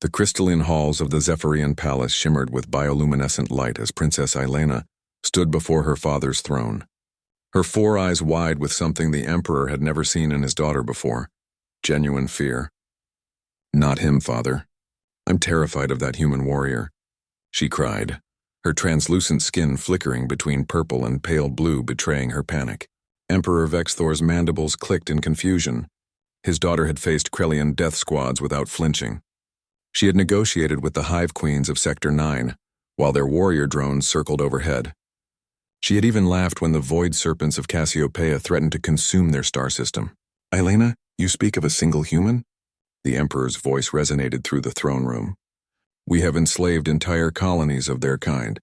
The crystalline halls of the Zephyrian Palace shimmered with bioluminescent light as Princess Aelena stood before her father's throne. Her four eyes wide with something the Emperor had never seen in his daughter before: genuine fear. "Not him, father. I'm terrified of that human warrior," she cried, her translucent skin flickering between purple and pale blue, betraying her panic. Emperor Vexthor's mandibles clicked in confusion. His daughter had faced Krellian death squads without flinching. She had negotiated with the Hive Queens of Sector 9, while their warrior drones circled overhead. She had even laughed when the void serpents of Cassiopeia threatened to consume their star system. "Aelena, you speak of a single human?" The Emperor's voice resonated through the throne room. "We have enslaved entire colonies of their kind.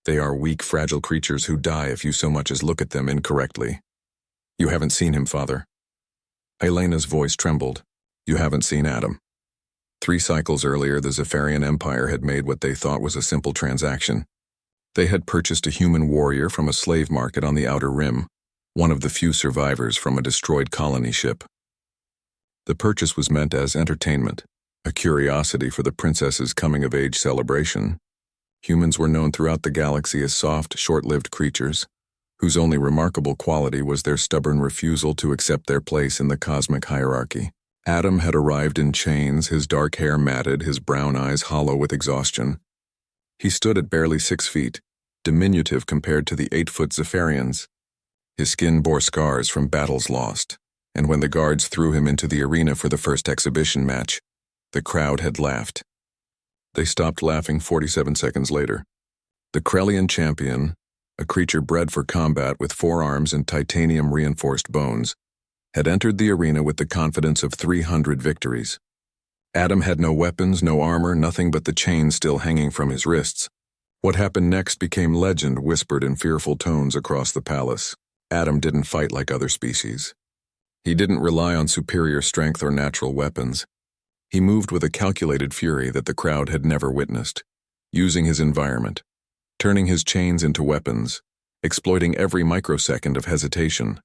They are weak, fragile creatures who die if you so much as look at them incorrectly." "You haven't seen him, father." Aelena's voice trembled. "You haven't seen Adam." 3 cycles earlier, the Zephyrian Empire had made what they thought was a simple transaction. They had purchased a human warrior from a slave market on the Outer Rim, one of the few survivors from a destroyed colony ship. The purchase was meant as entertainment, a curiosity for the princess's coming-of-age celebration. Humans were known throughout the galaxy as soft, short-lived creatures, whose only remarkable quality was their stubborn refusal to accept their place in the cosmic hierarchy. Adam had arrived in chains, his dark hair matted, his brown eyes hollow with exhaustion. He stood at barely 6 feet, diminutive compared to the 8-foot Zephyrians. His skin bore scars from battles lost, and when the guards threw him into the arena for the first exhibition match, the crowd had laughed. They stopped laughing 47 seconds later. The Krellian champion, a creature bred for combat with 4 arms and titanium-reinforced bones, had entered the arena with the confidence of 300 victories. Adam had no weapons, no armor, nothing but the chains still hanging from his wrists. What happened next became legend whispered in fearful tones across the palace. Adam didn't fight like other species. He didn't rely on superior strength or natural weapons. He moved with a calculated fury that the crowd had never witnessed, using his environment, turning his chains into weapons, exploiting every microsecond of hesitation.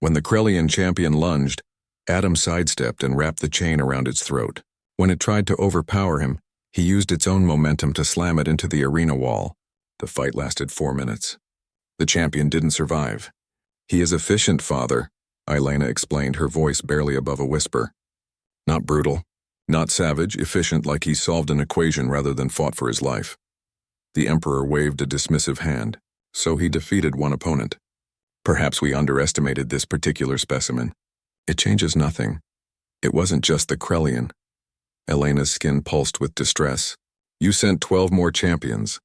When the Krellian champion lunged, Adam sidestepped and wrapped the chain around its throat. When it tried to overpower him, he used its own momentum to slam it into the arena wall. The fight lasted 4 minutes. The champion didn't survive. "He is efficient, father," Aelena explained, her voice barely above a whisper. "Not brutal, not savage, efficient, like he solved an equation rather than fought for his life." The Emperor waved a dismissive hand. "So he defeated one opponent. Perhaps we underestimated this particular specimen. It changes nothing. It wasn't just the Krellian." Elena's skin pulsed with distress. "You sent 12 more champions.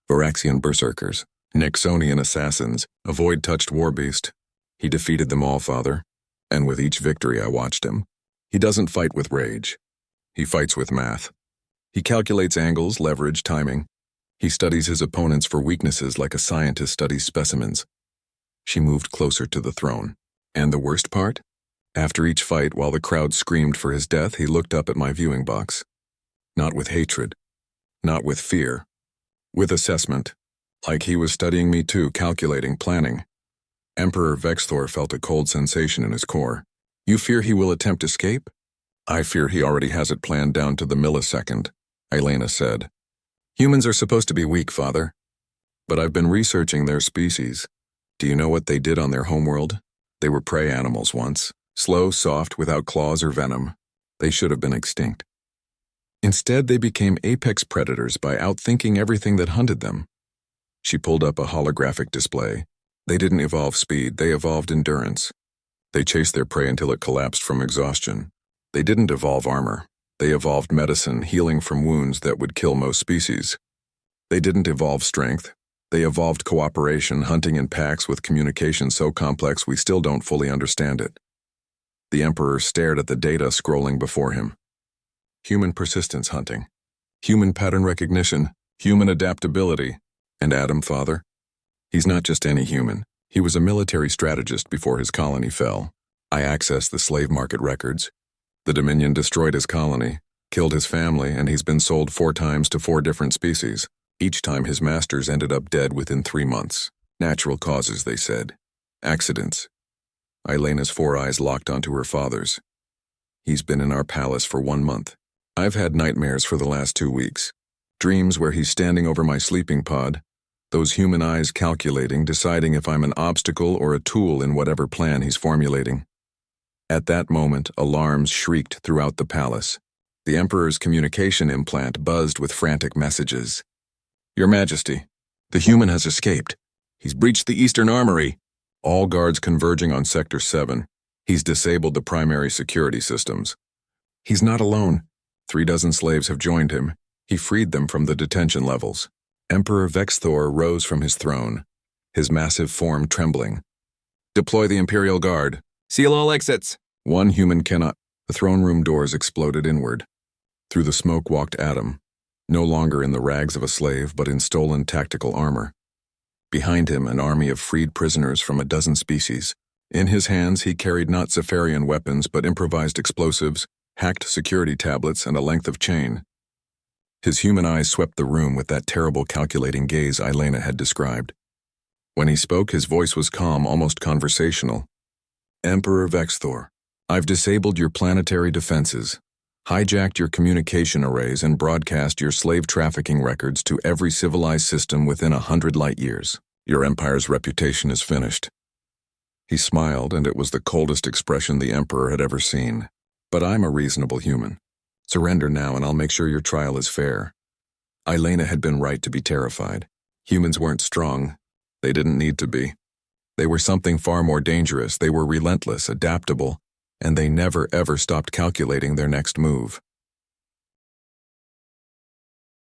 Varaxian berserkers, Nexonian assassins, a void-touched warbeast. He defeated them all, father. And with each victory I watched him. He doesn't fight with rage. He fights with math. He calculates angles, leverage, timing. He studies his opponents for weaknesses like a scientist studies specimens." She moved closer to the throne. "And the worst part? After each fight, while the crowd screamed for his death, he looked up at my viewing box. Not with hatred. Not with fear. With assessment. Like he was studying me too, calculating, planning." Emperor Vexthor felt a cold sensation in his core. "You fear he will attempt escape?" "I fear he already has it planned down to the millisecond," Aelena said. "Humans are supposed to be weak, father. But I've been researching their species. Do you know what they did on their homeworld? They were prey animals once. Slow, soft, without claws or venom. They should have been extinct. Instead, they became apex predators by outthinking everything that hunted them." She pulled up a holographic display. "They didn't evolve speed, they evolved endurance. They chased their prey until it collapsed from exhaustion. They didn't evolve armor. They evolved medicine, healing from wounds that would kill most species. They didn't evolve strength. They evolved cooperation, hunting in packs with communication so complex we still don't fully understand it." The Emperor stared at the data scrolling before him. Human persistence hunting, human pattern recognition, human adaptability. And Adam, father? He's not just any human. He was a military strategist before his colony fell. I accessed the slave market records. The Dominion destroyed his colony, killed his family, and he's been sold 4 times to 4 different species. Each time his masters ended up dead within 3 months. Natural causes, they said. Accidents. Aelena's 4 eyes locked onto her father's. "He's been in our palace for 1 month. I've had nightmares for the last 2 weeks. Dreams where he's standing over my sleeping pod, those human eyes calculating, deciding if I'm an obstacle or a tool in whatever plan he's formulating. At that moment, alarms shrieked throughout the palace. The Emperor's communication implant buzzed with frantic messages. Your Majesty, the human has escaped. He's breached the Eastern Armory. All guards converging on Sector 7. He's disabled the primary security systems. He's not alone. 36 slaves have joined him. He freed them from the detention levels. Emperor Vexthor rose from his throne, his massive form trembling. Deploy the Imperial Guard. Seal all exits. One human cannot. The throne room doors exploded inward. Through the smoke walked Adam, no longer in the rags of a slave, but in stolen tactical armor. Behind him, an army of freed prisoners from a dozen species. In his hands, he carried not Zephyrian weapons, but improvised explosives, hacked security tablets, and a length of chain. His human eyes swept the room with that terrible calculating gaze Elena had described. When he spoke, his voice was calm, almost conversational. Emperor Vexthor, I've disabled your planetary defenses, hijacked your communication arrays, and broadcast your slave trafficking records to every civilized system within 100 light years. Your empire's reputation is finished. He smiled, and it was the coldest expression the Emperor had ever seen. But I'm a reasonable human. Surrender now, and I'll make sure your trial is fair. Elena had been right to be terrified. Humans weren't strong. They didn't need to be. They were something far more dangerous. They were relentless, adaptable, and they never ever stopped calculating their next move.